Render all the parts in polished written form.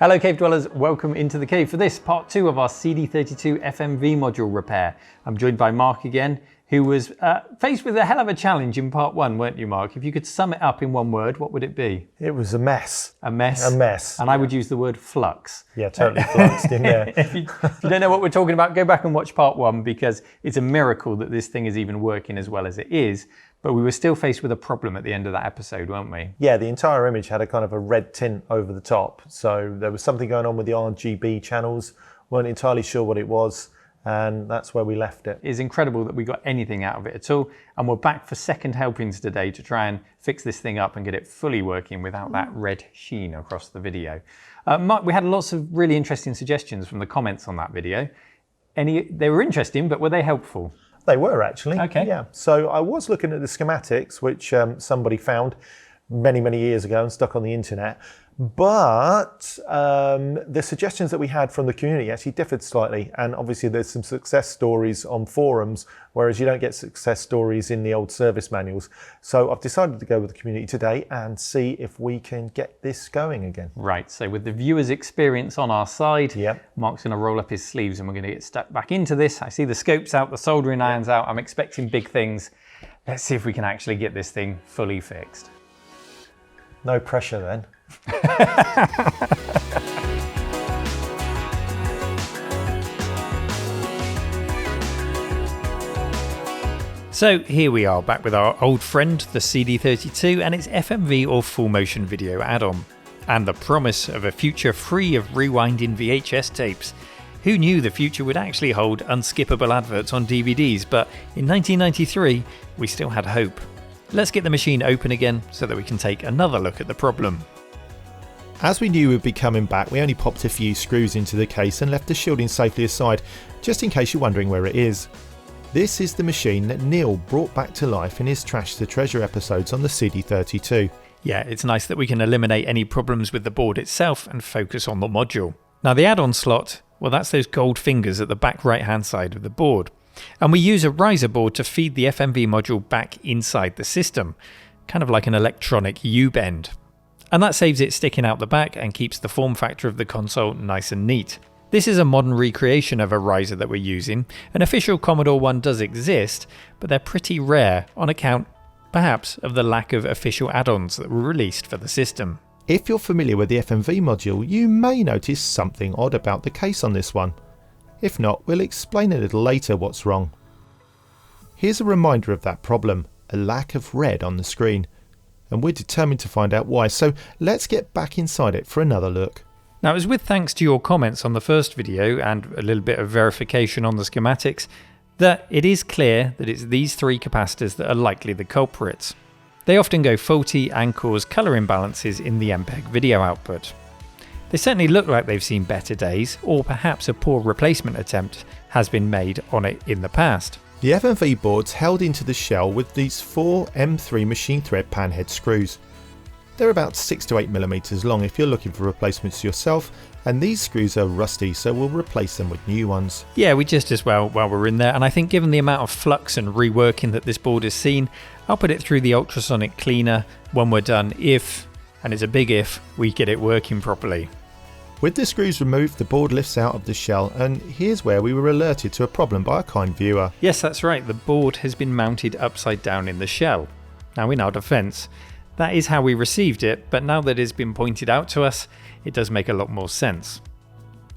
Hello Cave Dwellers, welcome into the cave for this part 2 of our CD32 FMV module repair. I'm joined by Mark again, who was faced with a hell of a challenge in part 1, weren't you, Mark? If you could sum it up in one word, what would it be? It was a mess. A mess? A mess. And I would use the word flux. Yeah, totally fluxed in there. If you don't know what we're talking about, go back and watch part 1 because it's a miracle that this thing is even working as well as it is. But we were still faced with a problem at the end of that episode, weren't we? Yeah, the entire image had a kind of a red tint over the top. So there was something going on with the RGB channels. Weren't entirely sure what it was. And that's where we left it. It's incredible that we got anything out of it at all. And we're back for second helpings today to try and fix this thing up and get it fully working without that red sheen across the video. Mark, we had lots of really interesting suggestions from the comments on that video. They were interesting, but were they helpful? They were actually. Okay. Yeah. So I was looking at the schematics, which somebody found many, many years ago and stuck on the internet. But the suggestions that we had from the community actually differed slightly. And obviously there's some success stories on forums, whereas you don't get success stories in the old service manuals. So I've decided to go with the community today and see if we can get this going again. Right, so with the viewer's experience on our side, yep. Mark's going to roll up his sleeves and we're going to get stuck back into this. I see the scopes out, the soldering irons out. I'm expecting big things. Let's see if we can actually get this thing fully fixed. No pressure then. So here we are back with our old friend the CD32 and its FMV or full motion video add-on, and the promise of a future free of rewinding VHS tapes. Who knew the future would actually hold unskippable adverts on DVDs, but in 1993 we still had hope. Let's get the machine open again so that we can take another look at the problem. As we knew we'd be coming back, we only popped a few screws into the case and left the shielding safely aside, just in case you're wondering where it is. This is the machine that Neil brought back to life in his Trash to Treasure episodes on the CD32. Yeah, it's nice that we can eliminate any problems with the board itself and focus on the module. Now the add-on slot, well, that's those gold fingers at the back right hand side of the board. And we use a riser board to feed the FMV module back inside the system, kind of like an electronic U-bend. And that saves it sticking out the back and keeps the form factor of the console nice and neat. This is a modern recreation of a riser that we're using. An official Commodore one does exist, but they're pretty rare on account, perhaps, of the lack of official add-ons that were released for the system. If you're familiar with the FMV module, you may notice something odd about the case on this one. If not, we'll explain a little later what's wrong. Here's a reminder of that problem, a lack of red on the screen. And we're determined to find out why, so let's get back inside it for another look. Now it was with thanks to your comments on the first video and a little bit of verification on the schematics that it is clear that it's these three capacitors that are likely the culprits. They often go faulty and cause colour imbalances in the MPEG video output. They certainly look like they've seen better days, or perhaps a poor replacement attempt has been made on it in the past. The FMV board's held into the shell with these 4 M3 machine thread panhead screws. They're about 6 to 8mm long if you're looking for replacements yourself, and these screws are rusty, so we'll replace them with new ones. Yeah, we just as well while we're in there, and I think given the amount of flux and reworking that this board has seen, I'll put it through the ultrasonic cleaner when we're done if, and it's a big if, we get it working properly. With the screws removed, the board lifts out of the shell, and here's where we were alerted to a problem by a kind viewer. Yes, that's right, the board has been mounted upside down in the shell. Now in our defence, that is how we received it, but now that it's been pointed out to us, it does make a lot more sense.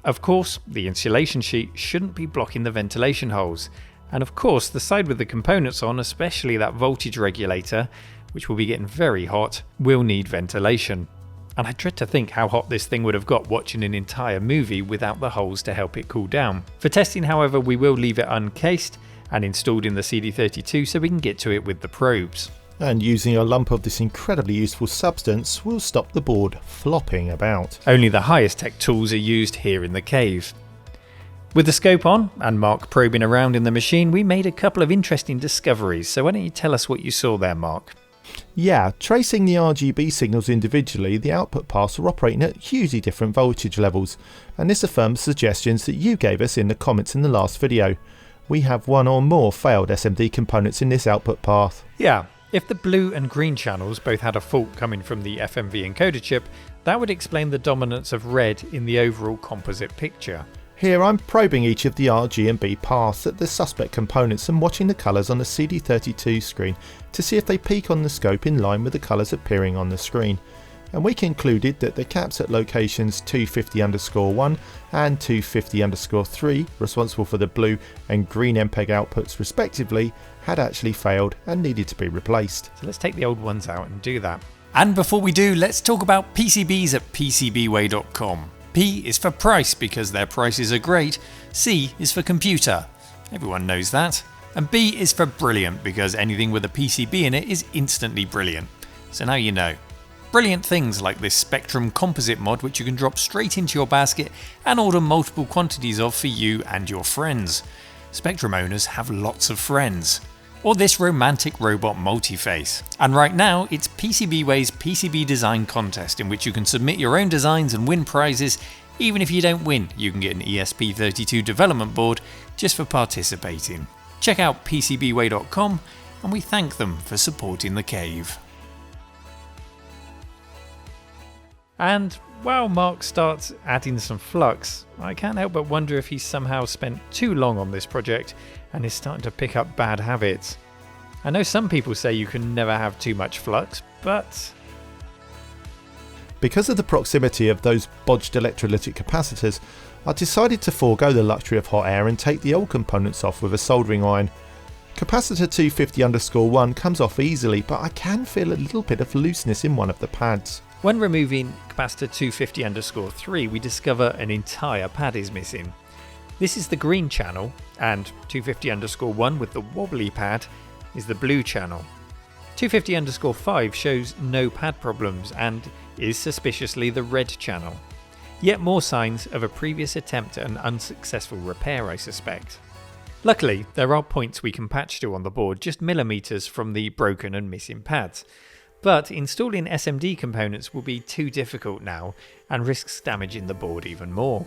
Of course, the insulation sheet shouldn't be blocking the ventilation holes, and of course the side with the components on, especially that voltage regulator, which will be getting very hot, will need ventilation. And I dread to think how hot this thing would have got watching an entire movie without the holes to help it cool down. For testing, however, we will leave it uncased and installed in the CD32 so we can get to it with the probes. And using a lump of this incredibly useful substance will stop the board flopping about. Only the highest tech tools are used here in the cave. With the scope on and Mark probing around in the machine, we made a couple of interesting discoveries, so why don't you tell us what you saw there, Mark? Yeah, tracing the RGB signals individually, the output paths are operating at hugely different voltage levels, and this affirms suggestions that you gave us in the comments in the last video. We have one or more failed SMD components in this output path. Yeah, if the blue and green channels both had a fault coming from the FMV encoder chip, That would explain the dominance of red in the overall composite picture. Here I'm probing each of the R, G and B paths at the suspect components and watching the colours on the CD32 screen to see if they peak on the scope in line with the colours appearing on the screen. And we concluded that the caps at locations 250_1 and 250_3, responsible for the blue and green MPEG outputs respectively, had actually failed and needed to be replaced. So let's take the old ones out and do that. And before we do, let's talk about PCBs at PCBway.com. P is for price because their prices are great, C is for computer, everyone knows that, and B is for brilliant because anything with a PCB in it is instantly brilliant. So now you know. Brilliant things like this Spectrum composite mod which you can drop straight into your basket and order multiple quantities of for you and your friends. Spectrum owners have lots of friends. Or this romantic robot multi-face. And right now it's PCBway's PCB design contest in which you can submit your own designs and win prizes. Even if you don't win, you can get an ESP32 development board just for participating. Check out PCBway.com and we thank them for supporting the cave. And while Mark starts adding some flux, I can't help but wonder if he's somehow spent too long on this project and is starting to pick up bad habits. I know some people say you can never have too much flux, but because of the proximity of those bodged electrolytic capacitors, I decided to forego the luxury of hot air and take the old components off with a soldering iron. Capacitor 250_1 comes off easily, but I can feel a little bit of looseness in one of the pads. When removing capacitor 250_3, we discover an entire pad is missing. This is the green channel, and 250_1 with the wobbly pad is the blue channel. 250_5 shows no pad problems and is suspiciously the red channel. Yet more signs of a previous attempt at an unsuccessful repair, I suspect. Luckily, there are points we can patch to on the board, just millimeters from the broken and missing pads. But installing SMD components will be too difficult now and risks damaging the board even more.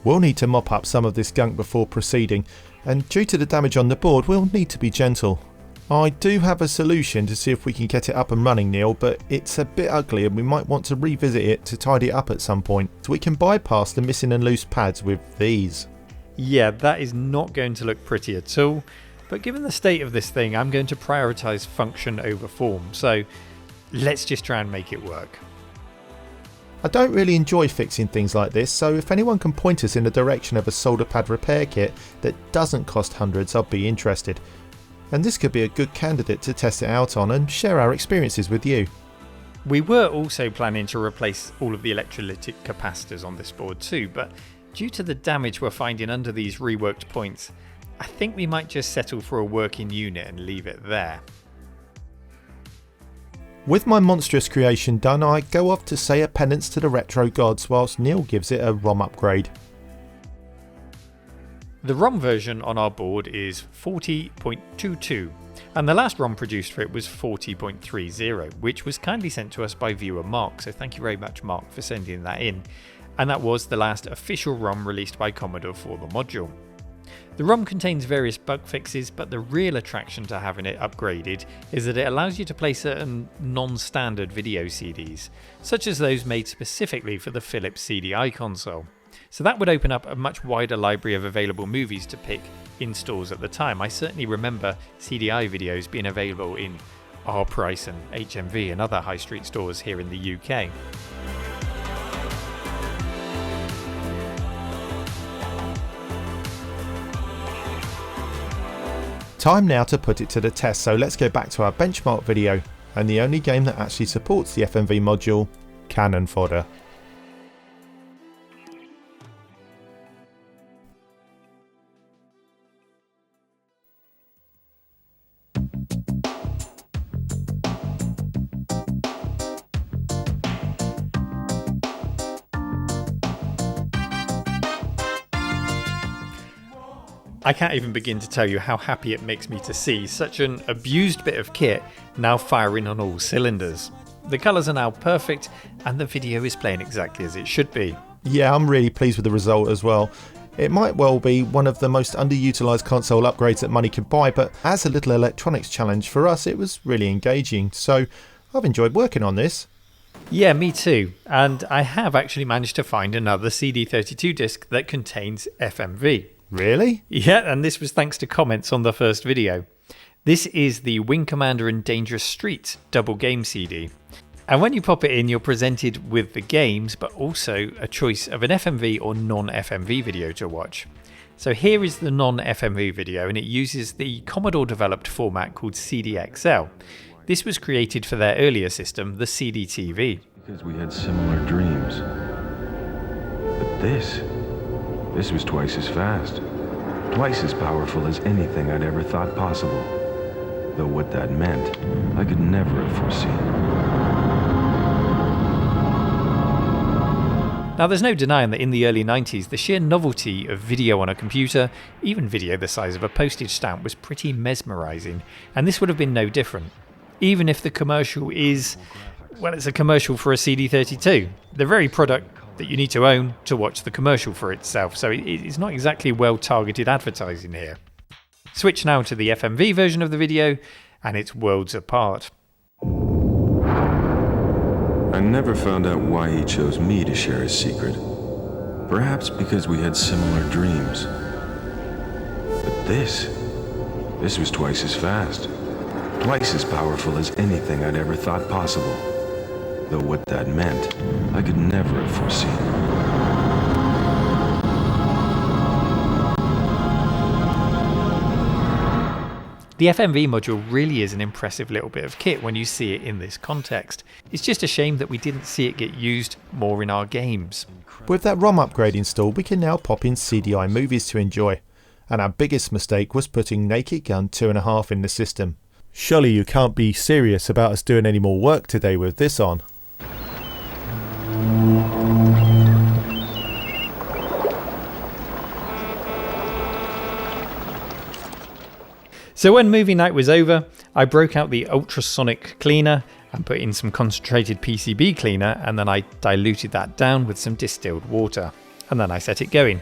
We'll need to mop up some of this gunk before proceeding, and due to the damage on the board we'll need to be gentle. I do have a solution to see if we can get it up and running, Neil, but it's a bit ugly and we might want to revisit it to tidy it up at some point, so we can bypass the missing and loose pads with these. Yeah, that is not going to look pretty at all, but given the state of this thing I'm going to prioritise function over form, so let's just try and make it work. I don't really enjoy fixing things like this, so if anyone can point us in the direction of a solder pad repair kit that doesn't cost hundreds, I'll be interested. And this could be a good candidate to test it out on and share our experiences with you. We were also planning to replace all of the electrolytic capacitors on this board too, but due to the damage we're finding under these reworked points, I think we might just settle for a working unit and leave it there. With my monstrous creation done, I go off to say a penance to the retro gods whilst Neil gives it a ROM upgrade. The ROM version on our board is 40.22 and the last ROM produced for it was 40.30, which was kindly sent to us by viewer Mark, so thank you very much Mark for sending that in, and that was the last official ROM released by Commodore for the module. The ROM contains various bug fixes, but the real attraction to having it upgraded is that it allows you to play certain non-standard video CDs, such as those made specifically for the Philips CDI console. So that would open up a much wider library of available movies to pick in stores at the time. I certainly remember CDI videos being available in R-Price and HMV and other high street stores here in the UK. Time now to put it to the test, so let's go back to our benchmark video and the only game that actually supports the FMV module, Cannon Fodder. I can't even begin to tell you how happy it makes me to see such an abused bit of kit now firing on all cylinders. The colours are now perfect and the video is playing exactly as it should be. Yeah, I'm really pleased with the result as well. It might well be one of the most underutilised console upgrades that money can buy, but as a little electronics challenge for us it was really engaging, so I've enjoyed working on this. Yeah, me too. And I have actually managed to find another CD32 disc that contains FMV. Really? Yeah, and this was thanks to comments on the first video. This is the Wing Commander and Dangerous Streets double game CD. And when you pop it in, you're presented with the games, but also a choice of an FMV or non-FMV video to watch. So here is the non-FMV video, and it uses the Commodore developed format called CDXL. This was created for their earlier system, the CD-TV. Because we had similar dreams. But this was twice as fast. Twice as powerful as anything I'd ever thought possible. Though what that meant, I could never have foreseen. Now there's no denying that in the early 90s, the sheer novelty of video on a computer, even video the size of a postage stamp, was pretty mesmerising, and this would have been no different. Even if the commercial is, well, it's a commercial for a CD32, the very product that you need to own to watch the commercial for itself, so it's not exactly well-targeted advertising here. Switch now to the FMV version of the video, and it's worlds apart. I never found out why he chose me to share his secret. Perhaps because we had similar dreams. But this was twice as fast. Twice as powerful as anything I'd ever thought possible. Though what that meant, I could never have foreseen. The FMV module really is an impressive little bit of kit when you see it in this context. It's just a shame that we didn't see it get used more in our games. With that ROM upgrade installed, we can now pop in CDI movies to enjoy. And our biggest mistake was putting Naked Gun 2.5 in the system. Surely you can't be serious about us doing any more work today with this on. So when movie night was over, I broke out the ultrasonic cleaner and put in some concentrated PCB cleaner, and then I diluted that down with some distilled water, and then I set it going.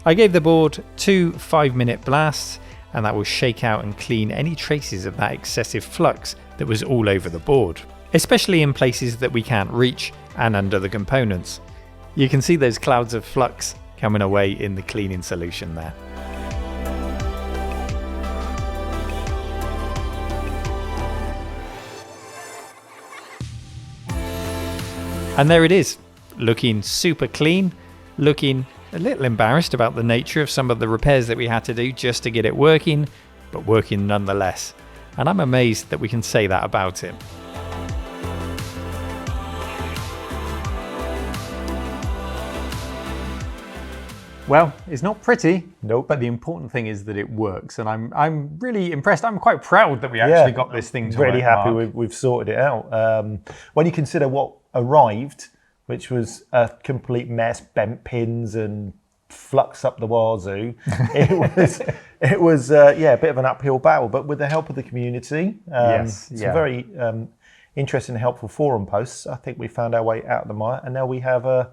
I gave the board 2 5-minute blasts, and that will shake out and clean any traces of that excessive flux that was all over the board, especially in places that we can't reach and under the components. You can see those clouds of flux coming away in the cleaning solution there. And there it is, looking super clean, looking a little embarrassed about the nature of some of the repairs that we had to do just to get it working, but working nonetheless. And I'm amazed that we can say that about it. Well, it's not pretty, Nope. but the important thing is that it works, and I'm really impressed. I'm quite proud that we actually got this thing to work. Really happy Mark. we've sorted it out. When you consider what arrived, which was a complete mess, bent pins and flux up the wazoo, it was a bit of an uphill battle. But with the help of the community, some very interesting and helpful forum posts, I think we found our way out of the mire, and now we have a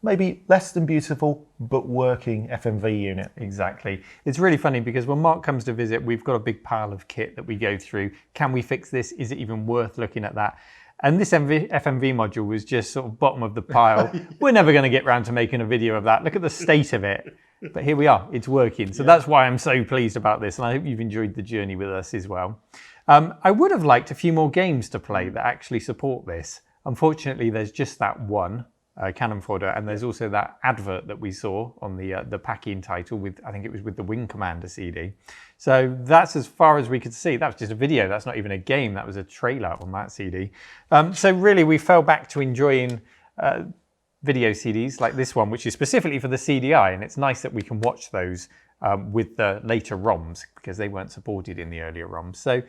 maybe less than beautiful but working FMV unit. Exactly. It's really funny because when Mark comes to visit, we've got a big pile of kit that we go through. Can we fix this? Is it even worth looking at that? And this FMV module was just sort of bottom of the pile. We're never going to get round to making a video of that. Look at the state of it. But here we are, it's working. So that's why I'm so pleased about this. And I hope you've enjoyed the journey with us as well. I would have liked a few more games to play that actually support this. Unfortunately, there's just that one. Canon Fodder, and there's also that advert that we saw on the pack-in title with, I think it was with the Wing Commander CD. So that's as far as we could see. That was just a video, that's not even a game, that was a trailer on that CD. So really we fell back to enjoying video CDs like this one, which is specifically for the CDI, and it's nice that we can watch those with the later ROMs, because they weren't supported in the earlier ROMs. So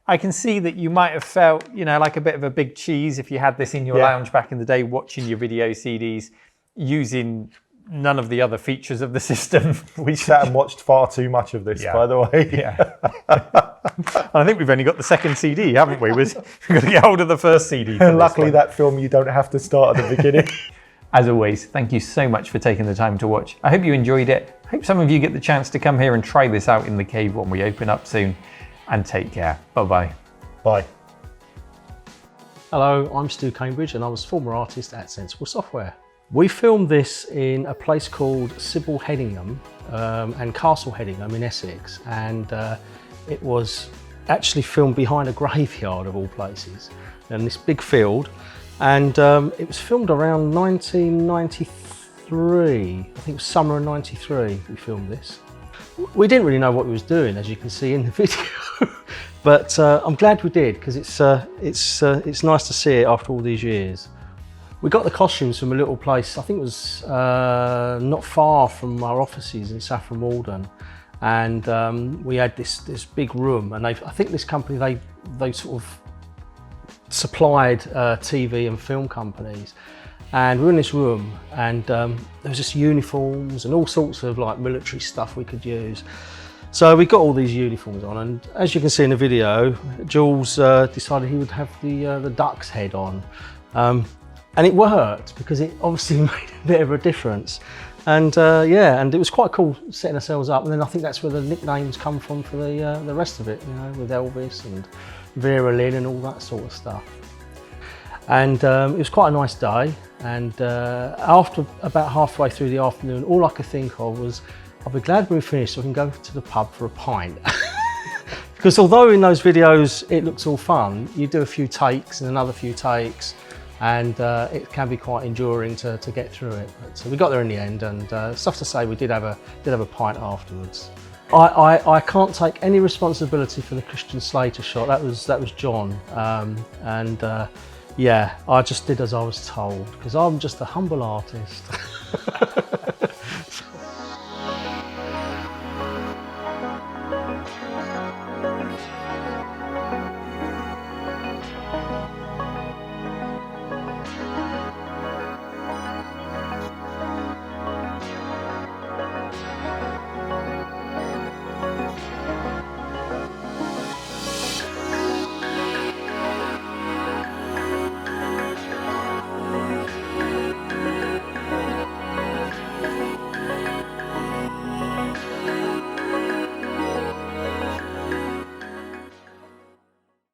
I can see that you might have felt, like a bit of a big cheese if you had this in your lounge back in the day, watching your video CDs, using none of the other features of the system. We sat and watched far too much of this, by the way. Yeah. And I think we've only got the second CD, haven't we? We've got to get hold of the first CD. Luckily, that film, you don't have to start at the beginning. As always, thank you so much for taking the time to watch. I hope you enjoyed it. I hope some of you get the chance to come here and try this out in the cave when we open up soon. And take care. Bye-bye. Bye. Hello, I'm Stoo Cambridge and I was former artist at Sensible Software. We filmed this in a place called Sybil Headingham and Castle Headingham in Essex, and it was actually filmed behind a graveyard of all places in this big field, and it was filmed around 1993. I think it was summer of '93 we filmed this. We didn't really know what we was doing, as you can see in the video, but I'm glad we did, because it's nice to see it after all these years. We got the costumes from a little place, I think it was not far from our offices in Saffron Walden, and we had this big room, and I think this company, they sort of supplied TV and film companies, and we were in this room, and there was just uniforms and all sorts of like military stuff we could use. So we got all these uniforms on, and as you can see in the video, Jules decided he would have the duck's head on. And it worked, because it obviously made a bit of a difference. And yeah, and it was quite cool setting ourselves up. And then I think that's where the nicknames come from for the rest of it, you know, with Elvis and Vera Lynn and all that sort of stuff. And it was quite a nice day. And after about halfway through the afternoon, all I could think of was, I'll be glad when we finish so we can go to the pub for a pint. Because although in those videos it looks all fun, you do a few takes and another few takes, and it can be quite enduring to get through it. But, so we got there in the end, and stuff to say, we did have a pint afterwards. I can't take any responsibility for the Christian Slater shot. That was John, and yeah, I just did as I was told, because I'm just a humble artist.